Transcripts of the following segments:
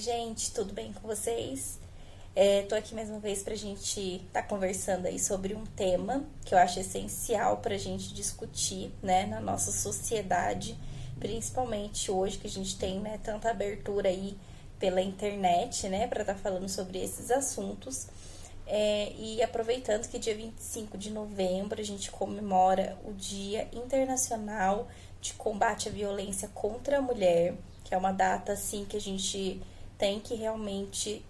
Oi, gente, tudo bem com vocês? Tô aqui mais uma vez pra gente estar conversando aí sobre um tema que eu acho essencial pra gente discutir, né, na nossa sociedade, principalmente hoje que a gente tem, né, tanta abertura aí pela internet, né, pra estar falando sobre esses assuntos. E aproveitando que dia 25 de novembro a gente comemora o Dia Internacional de Combate à Violência contra a Mulher, que é uma data assim que a gente tem que realmente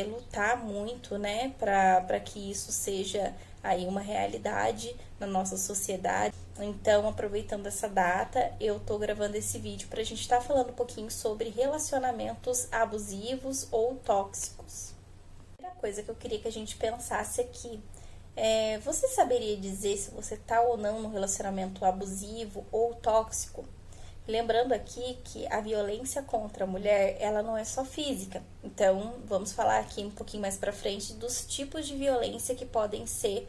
lutar muito, né, para que isso seja aí uma realidade na nossa sociedade. Então, aproveitando essa data, eu tô gravando esse vídeo pra gente estar falando um pouquinho sobre relacionamentos abusivos ou tóxicos. A primeira coisa que eu queria que a gente pensasse aqui você saberia dizer se você tá ou não num relacionamento abusivo ou tóxico? Lembrando aqui que a violência contra a mulher, ela não é só física. Então, vamos falar aqui um pouquinho mais pra frente dos tipos de violência que podem ser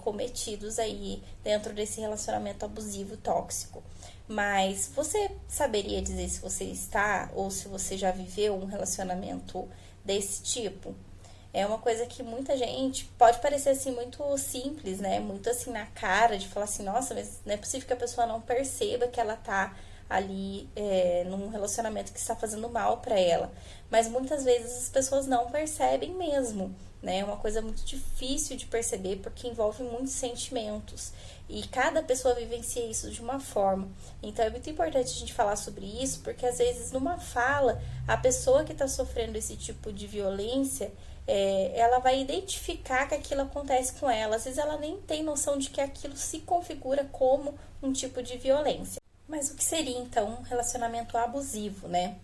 cometidos aí dentro desse relacionamento abusivo tóxico. Mas você saberia dizer se você está ou se você já viveu um relacionamento desse tipo? É uma coisa que muita gente pode parecer assim muito simples, né? Muito assim na cara de falar assim, nossa, mas não é possível que a pessoa não perceba que ela tá ali num relacionamento que está fazendo mal para ela. Mas muitas vezes as pessoas não percebem mesmo, né? É uma coisa muito difícil de perceber porque envolve muitos sentimentos. E cada pessoa vivencia isso de uma forma. Então é muito importante a gente falar sobre isso, porque às vezes numa fala, a pessoa que está sofrendo esse tipo de violência ela vai identificar que aquilo acontece com ela. Às vezes ela nem tem noção de que aquilo se configura como um tipo de violência. Mas o que seria então um relacionamento abusivo, né?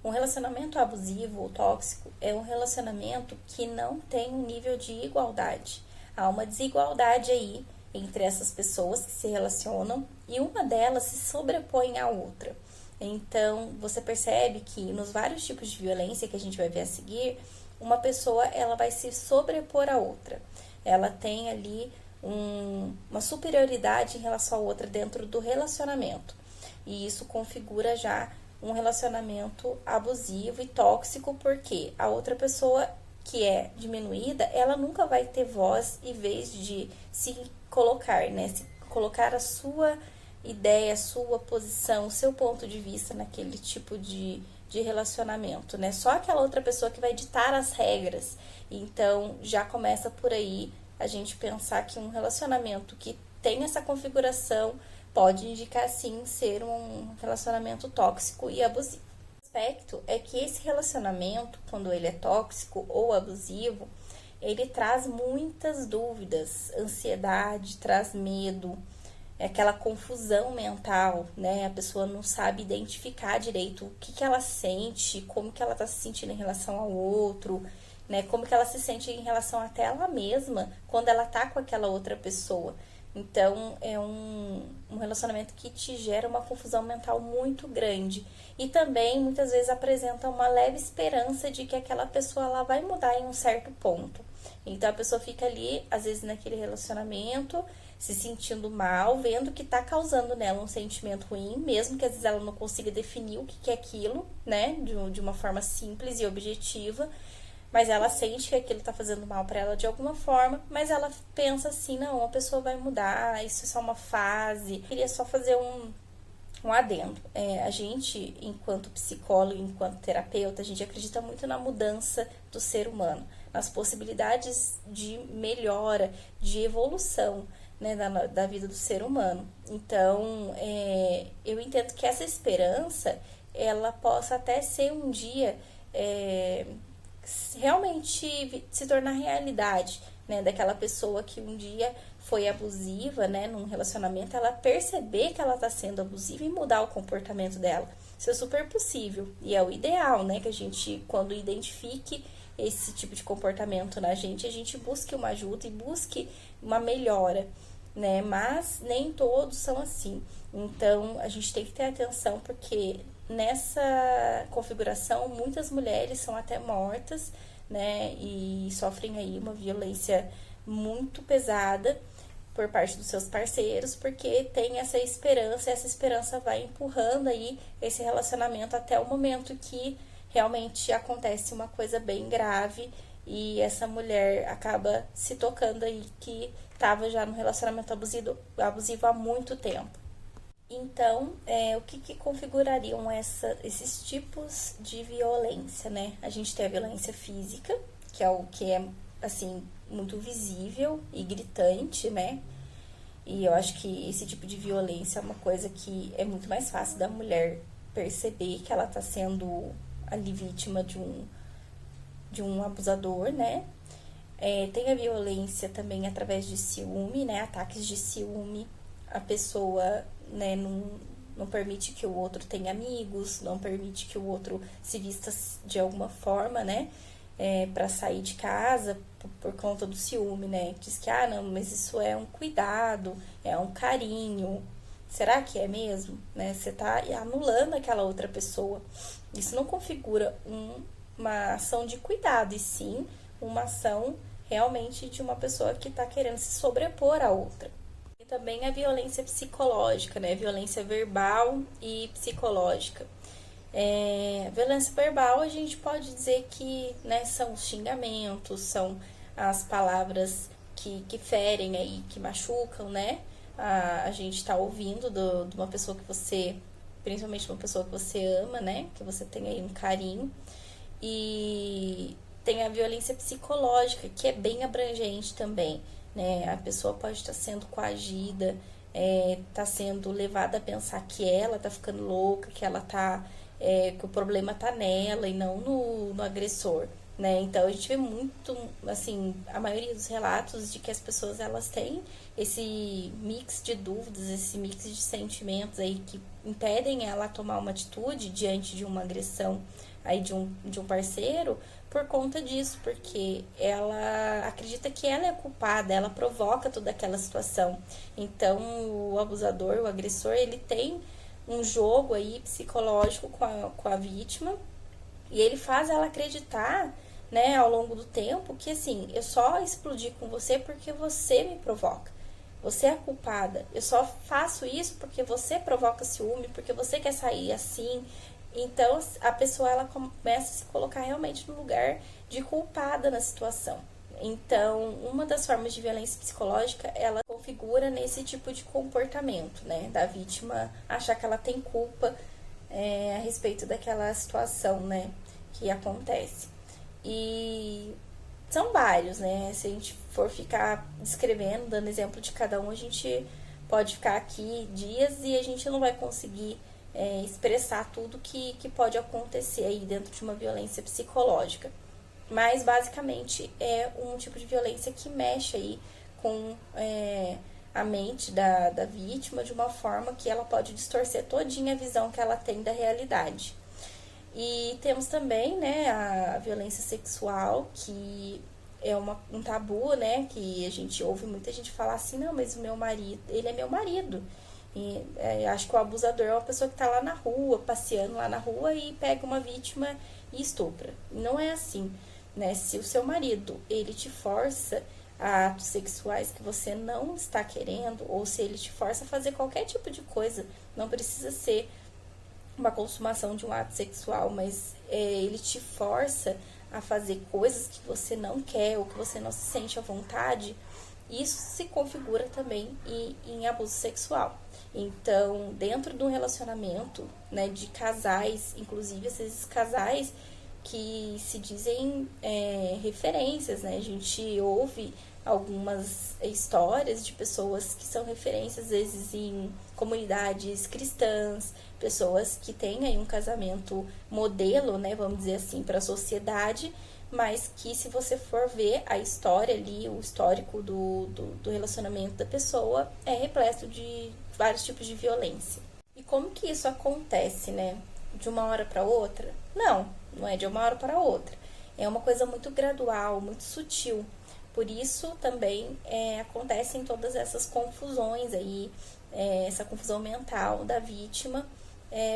Um relacionamento abusivo ou tóxico é um relacionamento que não tem um nível de igualdade. Há uma desigualdade aí entre essas pessoas que se relacionam e uma delas se sobrepõe à outra. Então, você percebe que nos vários tipos de violência que a gente vai ver a seguir, uma pessoa ela vai se sobrepor à outra. Ela tem ali uma superioridade em relação à outra dentro do relacionamento. E isso configura já um relacionamento abusivo e tóxico, porque a outra pessoa que é diminuída, ela nunca vai ter voz e vez de se colocar, né? Se colocar a sua ideia, a sua posição, o seu ponto de vista naquele tipo de relacionamento, né? Só aquela outra pessoa que vai ditar as regras. Então, já começa por aí a gente pensar que um relacionamento que tem essa configuração pode indicar, sim, ser um relacionamento tóxico e abusivo. O aspecto é que esse relacionamento, quando ele é tóxico ou abusivo, ele traz muitas dúvidas, ansiedade, traz medo, aquela confusão mental, né? A pessoa não sabe identificar direito o que ela sente, como que ela tá se sentindo em relação ao outro, né? Como que ela se sente em relação até ela mesma quando ela tá com aquela outra pessoa. Então, é um relacionamento que te gera uma confusão mental muito grande. E também, muitas vezes, apresenta uma leve esperança de que aquela pessoa ela vai mudar em um certo ponto. Então, a pessoa fica ali, às vezes, naquele relacionamento, se sentindo mal, vendo que tá causando nela um sentimento ruim, mesmo que às vezes ela não consiga definir o que é aquilo, né, de uma forma simples e objetiva, mas ela sente que aquilo tá fazendo mal para ela de alguma forma, mas ela pensa assim, não, a pessoa vai mudar, isso é só uma fase. Eu queria só fazer um adendo. A gente, enquanto psicólogo, enquanto terapeuta, a gente acredita muito na mudança do ser humano, nas possibilidades de melhora, de evolução, né, da vida do ser humano. Então, eu entendo que essa esperança, ela possa até ser um dia realmente se tornar realidade, né, daquela pessoa que um dia foi abusiva, né, num relacionamento, ela perceber que ela está sendo abusiva e mudar o comportamento dela. Isso é super possível e é o ideal, né, que a gente, quando identifique esse tipo de comportamento na gente, a gente busque uma ajuda e busque uma melhora, né, mas nem todos são assim. Então, a gente tem que ter atenção porque nessa configuração, muitas mulheres são até mortas, né, e sofrem aí uma violência muito pesada por parte dos seus parceiros, porque tem essa esperança vai empurrando aí esse relacionamento até o momento que realmente acontece uma coisa bem grave e essa mulher acaba se tocando aí que estava já no relacionamento abusivo há muito tempo. Então, o que configurariam esses tipos de violência, né? A gente tem a violência física, que é o que é, assim, muito visível e gritante, né? E eu acho que esse tipo de violência é uma coisa que é muito mais fácil da mulher perceber que ela tá sendo ali vítima de um abusador, né? Tem a violência também através de ciúme, né? Ataques de ciúme. A pessoa, né, não permite que o outro tenha amigos, não permite que o outro se vista de alguma forma, né? Para sair de casa por conta do ciúme, né? Diz que, não, mas isso é um cuidado, é um carinho. Será que é mesmo? Né? Você tá anulando aquela outra pessoa. Isso não configura uma ação de cuidado, e sim uma ação realmente de uma pessoa que está querendo se sobrepor à outra. E também a violência psicológica, né? Violência verbal e psicológica. Violência verbal, a gente pode dizer que, né, são os xingamentos, são as palavras que ferem aí, que machucam, né? A gente tá ouvindo de uma pessoa que você, principalmente uma pessoa que você ama, né? Que você tem aí um carinho. E tem a violência psicológica, que é bem abrangente também, né? A pessoa pode estar sendo coagida, tá sendo levada a pensar que ela tá ficando louca, que ela tá... que o problema tá nela e não no agressor, né? Então a gente vê muito, assim, a maioria dos relatos de que as pessoas, elas têm esse mix de dúvidas, esse mix de sentimentos aí que impedem ela a tomar uma atitude diante de uma agressão aí de um parceiro, por conta disso, porque ela acredita que ela é culpada, ela provoca toda aquela situação. Então o abusador, o agressor, ele tem um jogo aí psicológico com a vítima, e ele faz ela acreditar, né, ao longo do tempo, que assim, eu só explodi com você porque você me provoca. Você é a culpada. Eu só faço isso porque você provoca ciúme, porque você quer sair assim. Então a pessoa, ela começa a se colocar realmente no lugar de culpada na situação. Então, uma das formas de violência psicológica, ela configura nesse tipo de comportamento, né? Da vítima achar que ela tem culpa a respeito daquela situação, né? Que acontece. E são vários, né? Se a gente for ficar descrevendo, dando exemplo de cada um, a gente pode ficar aqui dias e a gente não vai conseguir expressar tudo que pode acontecer aí dentro de uma violência psicológica. Mas, basicamente, é um tipo de violência que mexe aí com a mente da vítima de uma forma que ela pode distorcer todinha a visão que ela tem da realidade. E temos também, né, a violência sexual, que é um tabu, né, que a gente ouve muita gente falar assim, não, mas o meu marido, ele é meu marido. E acho que o abusador é uma pessoa que tá lá na rua, passeando lá na rua e pega uma vítima e estupra. Não é assim, né? Se o seu marido, ele te força a atos sexuais que você não está querendo, ou se ele te força a fazer qualquer tipo de coisa, não precisa ser uma consumação de um ato sexual, mas ele te força a fazer coisas que você não quer ou que você não se sente à vontade, isso se configura também em abuso sexual. Então, dentro de um relacionamento, né, de casais, inclusive esses casais que se dizem referências, né? A gente ouve algumas histórias de pessoas que são referências, às vezes, em comunidades cristãs, pessoas que têm aí um casamento modelo, né, vamos dizer assim, para a sociedade, mas que, se você for ver a história ali, o histórico do relacionamento da pessoa, é repleto de vários tipos de violência. E como que isso acontece, né? De uma hora para outra? Não é de uma hora para outra. É uma coisa muito gradual, muito sutil. Por isso também acontecem todas essas confusões aí, essa confusão mental da vítima,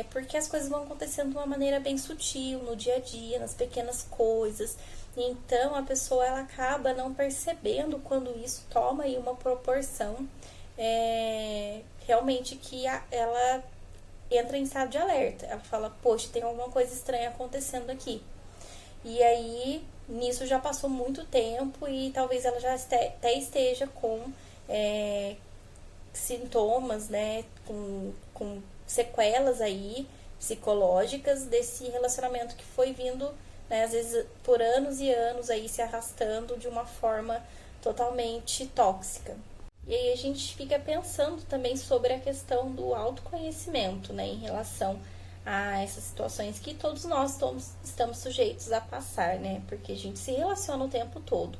porque as coisas vão acontecendo de uma maneira bem sutil, no dia a dia, nas pequenas coisas. Então a pessoa, ela acaba não percebendo quando isso toma aí uma proporção realmente que ela entra em estado de alerta. Ela fala, poxa, tem alguma coisa estranha acontecendo aqui. E aí, nisso já passou muito tempo e talvez ela já até esteja com sintomas, né, com sequelas aí psicológicas desse relacionamento que foi vindo, né, às vezes por anos e anos aí se arrastando de uma forma totalmente tóxica. E aí a gente fica pensando também sobre a questão do autoconhecimento, né, em relação a essas situações que todos nós estamos sujeitos a passar, né, porque a gente se relaciona o tempo todo,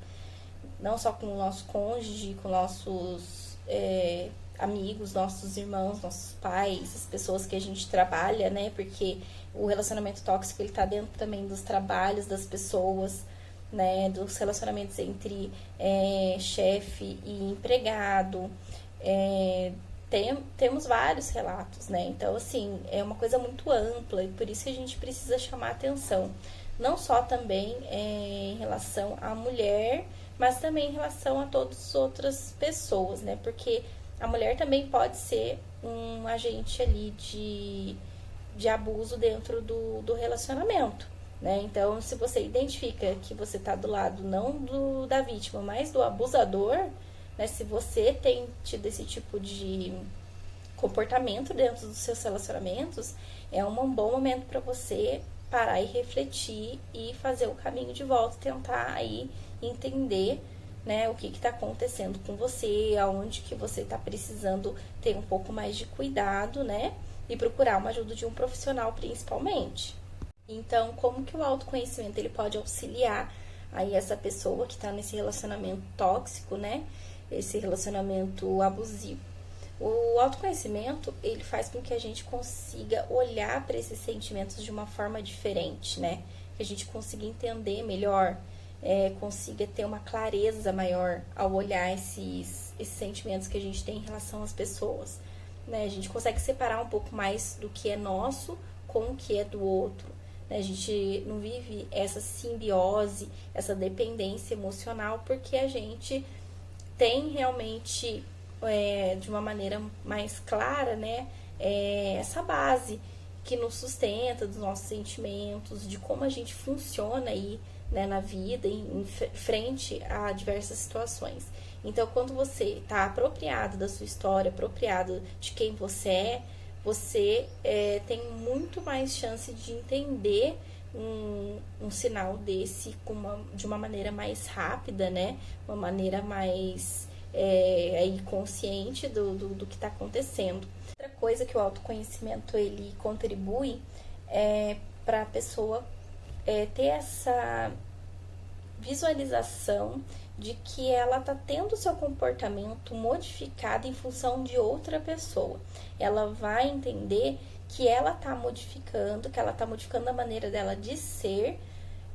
não só com o nosso cônjuge, com nossos amigos, nossos irmãos, nossos pais, as pessoas que a gente trabalha, né, porque o relacionamento tóxico, ele tá dentro também dos trabalhos das pessoas, né, dos relacionamentos entre chefe e empregado. Temos vários relatos, né? Então, assim, é uma coisa muito ampla e por isso que a gente precisa chamar atenção. Não só também em relação à mulher, mas também em relação a todas as outras pessoas, né? Porque a mulher também pode ser um agente ali de abuso dentro do relacionamento, né? Então, se você identifica que você está do lado não da vítima, mas do abusador, né? Se você tem tido esse tipo de comportamento dentro dos seus relacionamentos, é um bom momento para você parar e refletir e fazer o caminho de volta, tentar aí entender, né, o que está acontecendo com você, aonde que você está precisando ter um pouco mais de cuidado, né, e procurar uma ajuda de um profissional principalmente. Então, como que o autoconhecimento ele pode auxiliar aí essa pessoa que está nesse relacionamento tóxico, né, esse relacionamento abusivo? O autoconhecimento, ele faz com que a gente consiga olhar para esses sentimentos de uma forma diferente, né? Que a gente consiga entender melhor, consiga ter uma clareza maior ao olhar esses sentimentos que a gente tem em relação às pessoas, né? A gente consegue separar um pouco mais do que é nosso com o que é do outro, né? A gente não vive essa simbiose, essa dependência emocional, porque a gente tem realmente, de uma maneira mais clara, né, essa base que nos sustenta dos nossos sentimentos, de como a gente funciona aí, né, na vida, em frente a diversas situações. Então, quando você está apropriado da sua história, apropriado de quem você tem muito mais chance de entender um sinal desse de uma maneira mais rápida, né? Uma maneira mais aí consciente do que está acontecendo. Outra coisa que o autoconhecimento ele contribui para a pessoa ter essa visualização de que ela está tendo seu comportamento modificado em função de outra pessoa. Ela vai entender que ela está modificando, a maneira dela de ser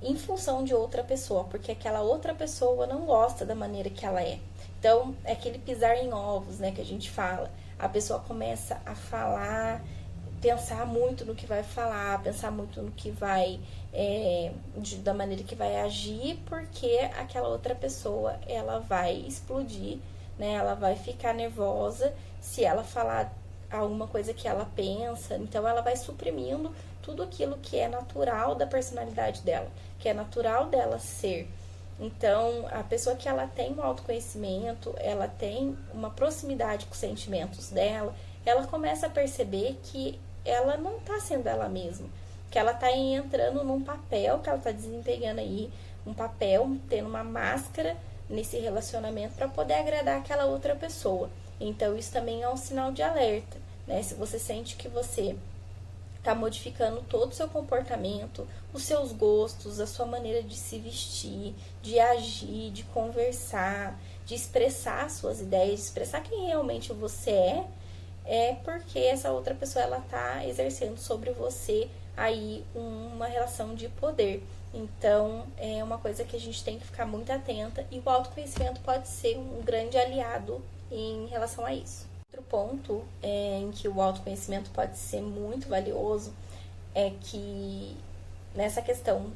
em função de outra pessoa, porque aquela outra pessoa não gosta da maneira que ela é. Então, é aquele pisar em ovos, né, que a gente fala. A pessoa começa a falar, pensar muito no que vai falar, pensar muito no que vai, da maneira que vai agir, porque aquela outra pessoa, ela vai explodir, né, ela vai ficar nervosa se ela falar alguma coisa que ela pensa. Então, ela vai suprimindo tudo aquilo que é natural da personalidade dela, que é natural dela ser. Então, a pessoa que ela tem um autoconhecimento, ela tem uma proximidade com os sentimentos dela, ela começa a perceber que ela não está sendo ela mesma, que ela está entrando num papel, que ela está desempenhando aí um papel, tendo uma máscara nesse relacionamento para poder agradar aquela outra pessoa. Então, isso também é um sinal de alerta, né? Se você sente que você está modificando todo o seu comportamento, os seus gostos, a sua maneira de se vestir, de agir, de conversar, de expressar suas ideias, de expressar quem realmente você é porque essa outra pessoa ela está exercendo sobre você aí uma relação de poder. Então, é uma coisa que a gente tem que ficar muito atenta e o autoconhecimento pode ser um grande aliado em relação a isso. Outro ponto em que o autoconhecimento pode ser muito valioso é que nessa questão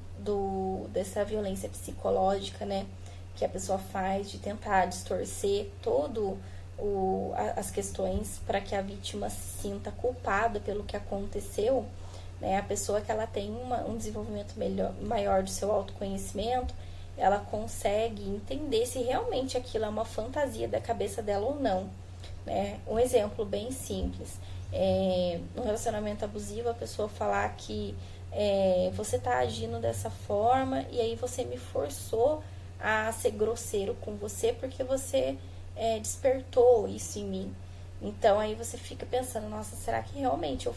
dessa violência psicológica, né, que a pessoa faz de tentar distorcer todo as questões para que a vítima se sinta culpada pelo que aconteceu, né? A pessoa que ela tem um desenvolvimento maior do seu autoconhecimento, ela consegue entender se realmente aquilo é uma fantasia da cabeça dela ou não, né? Um exemplo bem simples, no relacionamento abusivo, a pessoa falar que você está agindo dessa forma e aí você me forçou a ser grosseiro com você porque você despertou isso em mim. Então aí você fica pensando, nossa, será que realmente eu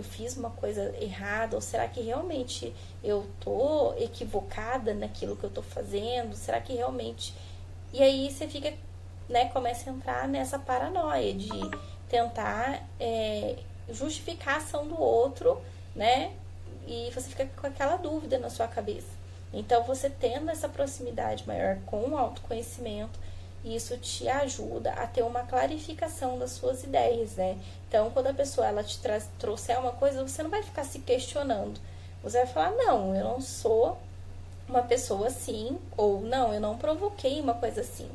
fiz uma coisa errada? Ou será que realmente eu tô equivocada naquilo que eu tô fazendo? Será que realmente... E aí você fica, né, começa a entrar nessa paranoia de tentar justificar a ação do outro, né? E você fica com aquela dúvida na sua cabeça. Então, você tendo essa proximidade maior com o autoconhecimento, isso te ajuda a ter uma clarificação das suas ideias, né? Então, quando a pessoa ela te trouxer uma coisa, você não vai ficar se questionando. Você vai falar, não, eu não sou uma pessoa assim, ou não, eu não provoquei uma coisa assim.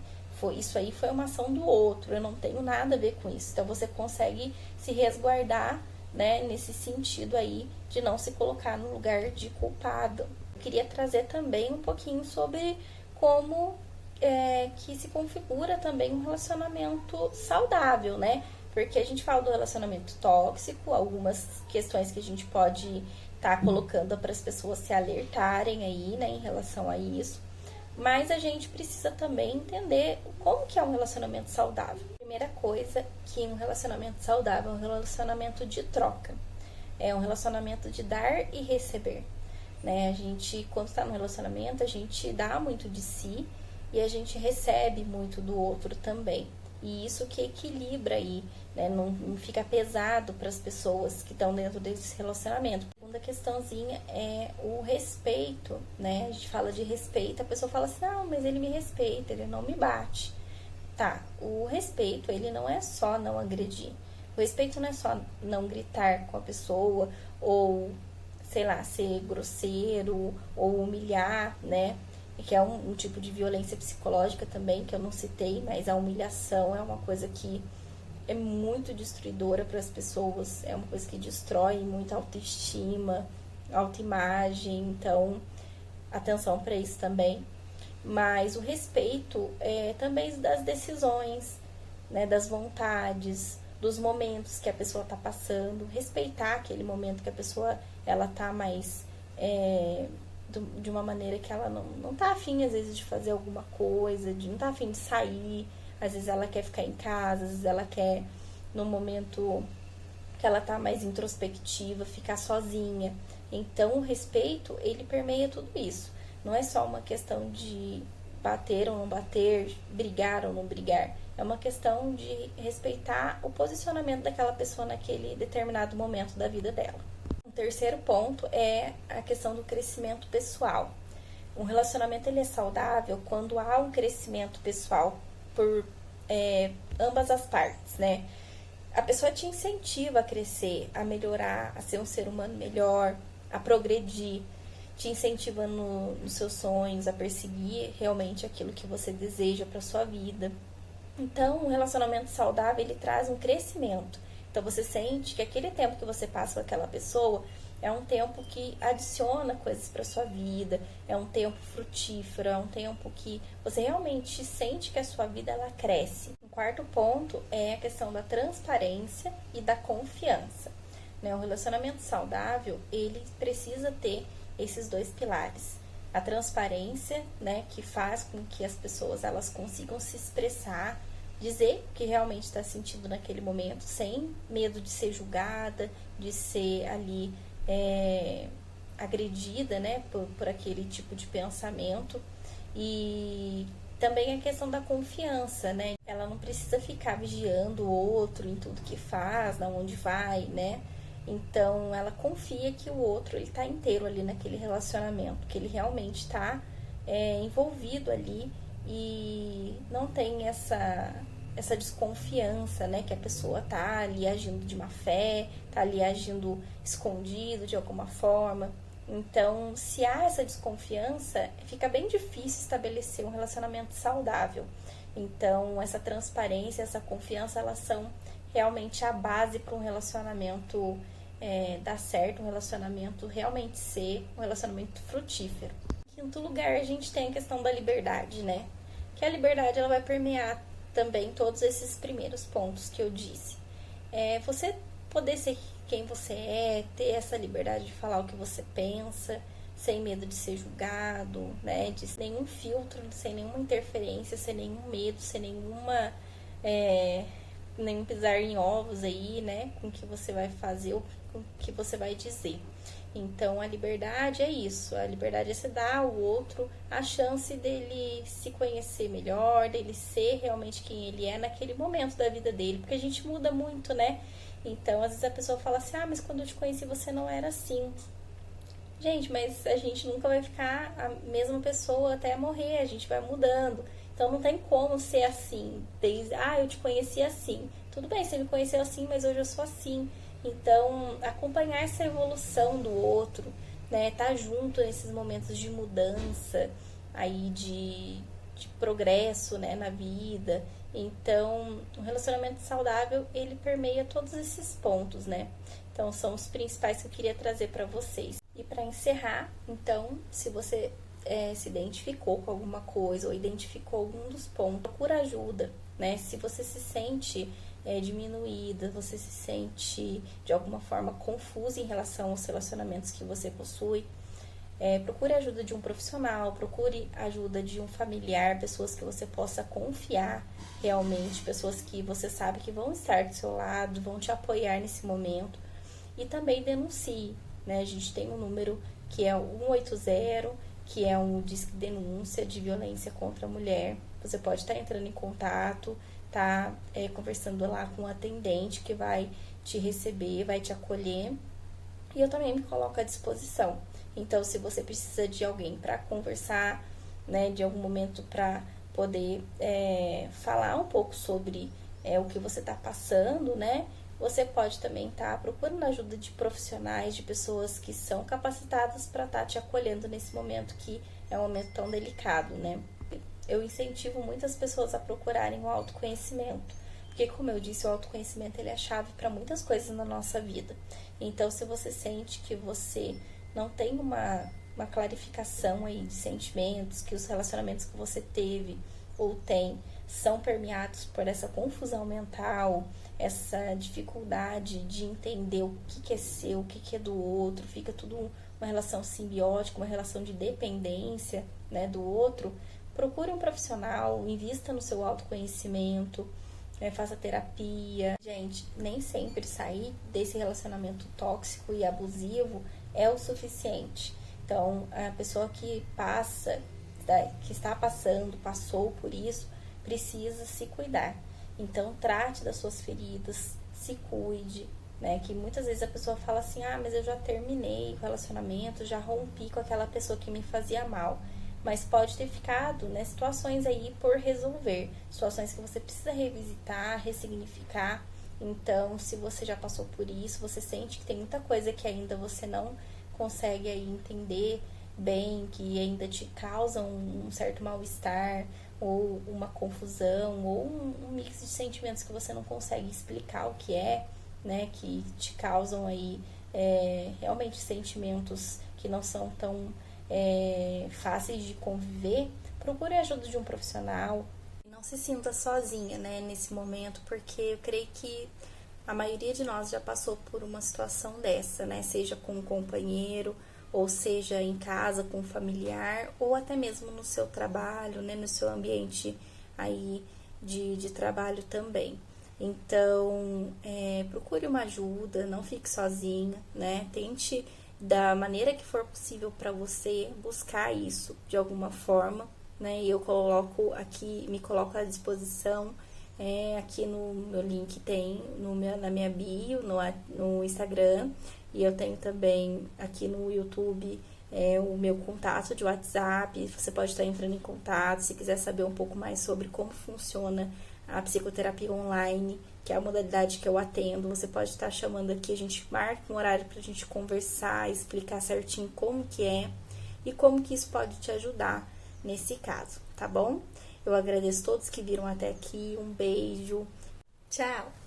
Isso aí foi uma ação do outro, eu não tenho nada a ver com isso. Então, você consegue se resguardar, né, nesse sentido aí de não se colocar no lugar de culpado. Queria trazer também um pouquinho sobre como que se configura também um relacionamento saudável, né? Porque a gente fala do relacionamento tóxico, algumas questões que a gente pode estar colocando para as pessoas se alertarem aí, né, em relação a isso. Mas a gente precisa também entender como que é um relacionamento saudável. Primeira coisa, que um relacionamento saudável é um relacionamento de troca. É um relacionamento de dar e receber. Né? A gente, quando está no relacionamento, a gente dá muito de si e a gente recebe muito do outro também. E isso que equilibra aí, né? Não fica pesado para as pessoas que estão dentro desse relacionamento. A segunda questãozinha é o respeito, né? A gente fala de respeito, a pessoa fala assim, não, mas ele me respeita, ele não me bate. Tá, o respeito, ele não é só não agredir. O respeito não é só não gritar com a pessoa ou, sei lá, ser grosseiro ou humilhar, né? Que é um tipo de violência psicológica também, que eu não citei, mas a humilhação é uma coisa que é muito destruidora para as pessoas, é uma coisa que destrói muita autoestima, autoimagem, então atenção para isso também. Mas o respeito também das decisões, né, das vontades, dos momentos que a pessoa está passando, respeitar aquele momento que a pessoa ela tá mais de uma maneira que ela não tá afim às vezes de fazer alguma coisa, não tá afim de sair, às vezes ela quer ficar em casa, às vezes ela quer no momento que ela tá mais introspectiva, ficar sozinha. Então o respeito, ele permeia tudo isso. Não é só uma questão de bater ou não bater, brigar ou não brigar. É uma questão de respeitar o posicionamento daquela pessoa naquele determinado momento da vida dela. O terceiro ponto é a questão do crescimento pessoal. Um relacionamento ele é saudável quando há um crescimento pessoal por ambas as partes, né? A pessoa te incentiva a crescer, a melhorar, a ser um ser humano melhor, a progredir, te incentiva nos seus sonhos, a perseguir realmente aquilo que você deseja para sua vida. Então, um relacionamento saudável, ele traz um crescimento. Então, você sente que aquele tempo que você passa com aquela pessoa é um tempo que adiciona coisas para sua vida, é um tempo frutífero, é um tempo que você realmente sente que a sua vida ela cresce. O quarto ponto é a questão da transparência e da confiança. Né? O relacionamento saudável, ele precisa ter esses dois pilares. A transparência, né, que faz com que as pessoas elas consigam se expressar, dizer o que realmente está sentindo naquele momento, sem medo de ser julgada, de ser ali agredida, né, por aquele tipo de pensamento. E também a questão da confiança, né? Ela não precisa ficar vigiando o outro em tudo que faz, na onde vai, né? Então, ela confia que o outro ele está inteiro ali naquele relacionamento, que ele realmente está envolvido ali e não tem essa desconfiança, né? Que a pessoa tá ali agindo de má fé, tá ali agindo escondido de alguma forma. Então, se há essa desconfiança, fica bem difícil estabelecer um relacionamento saudável. Então, essa transparência, essa confiança, elas são realmente a base para um relacionamento dar certo, um relacionamento realmente ser um relacionamento frutífero. Em quinto lugar, a gente tem a questão da liberdade, né? Que a liberdade ela vai permear também todos esses primeiros pontos que eu disse. Você poder ser quem você é, ter essa liberdade de falar o que você pensa, sem medo de ser julgado, né? De nenhum filtro, sem nenhuma interferência, sem nenhum medo, sem nenhum pisar em ovos aí, né? Com o que você vai fazer ou com o que você vai dizer. Então, a liberdade é isso. A liberdade é você dar ao outro a chance dele se conhecer melhor, dele ser realmente quem ele é naquele momento da vida dele. Porque a gente muda muito, né? Então, às vezes a pessoa fala assim, mas quando eu te conheci você não era assim. Gente, mas a gente nunca vai ficar a mesma pessoa até morrer, a gente vai mudando. Então, não tem como ser assim. Desde, eu te conheci assim. Tudo bem, você me conheceu assim, mas hoje eu sou assim. Então, acompanhar essa evolução do outro, né? Tá junto nesses momentos de mudança, aí de progresso, né? Na vida. Então, um relacionamento saudável, ele permeia todos esses pontos, né? Então, são os principais que eu queria trazer para vocês. E para encerrar, então, se você se identificou com alguma coisa ou identificou algum dos pontos, procura ajuda, né? Se você se sente diminuída, você se sente de alguma forma confusa em relação aos relacionamentos que você possui, procure a ajuda de um profissional, procure a ajuda de um familiar, pessoas que você possa confiar realmente, pessoas que você sabe que vão estar do seu lado, vão te apoiar nesse momento. E também denuncie, né? A gente tem um número que é o 180, que é um disque denúncia de violência contra a mulher. Você pode estar entrando em contato, conversando lá com o atendente que vai te receber, vai te acolher. E eu também me coloco à disposição. Então, se você precisa de alguém para conversar, né, de algum momento para poder falar um pouco sobre o que você está passando, né? Você pode também estar procurando ajuda de profissionais, de pessoas que são capacitadas para estar te acolhendo nesse momento que é um momento tão delicado, né? Eu incentivo muitas pessoas a procurarem o autoconhecimento, porque, como eu disse, o autoconhecimento ele é a chave para muitas coisas na nossa vida. Então, se você sente que você não tem uma clarificação aí de sentimentos, que os relacionamentos que você teve ou tem são permeados por essa confusão mental, essa dificuldade de entender o que é seu, o que é do outro, fica tudo uma relação simbiótica, uma relação de dependência, né, do outro, procure um profissional, invista no seu autoconhecimento, faça terapia. Gente, nem sempre sair desse relacionamento tóxico e abusivo é o suficiente. Então, a pessoa que está passando, passou por isso, precisa se cuidar. Então, trate das suas feridas, se cuide, né? Que muitas vezes a pessoa fala assim, mas eu já terminei o relacionamento, já rompi com aquela pessoa que me fazia mal. Mas pode ter ficado, né, situações aí por resolver, situações que você precisa revisitar, ressignificar. Então, se você já passou por isso, você sente que tem muita coisa que ainda você não consegue aí entender bem, que ainda te causa um certo mal-estar, ou uma confusão, ou um mix de sentimentos que você não consegue explicar o que é, né, que te causam aí realmente sentimentos que não são tão fáceis de conviver, procure a ajuda de um profissional. Não se sinta sozinha, né, nesse momento, porque eu creio que a maioria de nós já passou por uma situação dessa, né, seja com um companheiro, ou seja em casa com um familiar, ou até mesmo no seu trabalho, né, no seu ambiente aí de trabalho também. Então, procure uma ajuda, não fique sozinha, né, tente da maneira que for possível para você buscar isso de alguma forma, né? E eu me coloco à disposição. Aqui no meu link tem na minha bio, no Instagram, e eu tenho também aqui no YouTube o meu contato de WhatsApp. Você pode estar entrando em contato se quiser saber um pouco mais sobre como funciona a psicoterapia online, que é a modalidade que eu atendo. Você pode estar chamando aqui, a gente marca um horário pra gente conversar, explicar certinho como que é e como que isso pode te ajudar nesse caso, tá bom? Eu agradeço todos que viram até aqui. Um beijo. Tchau!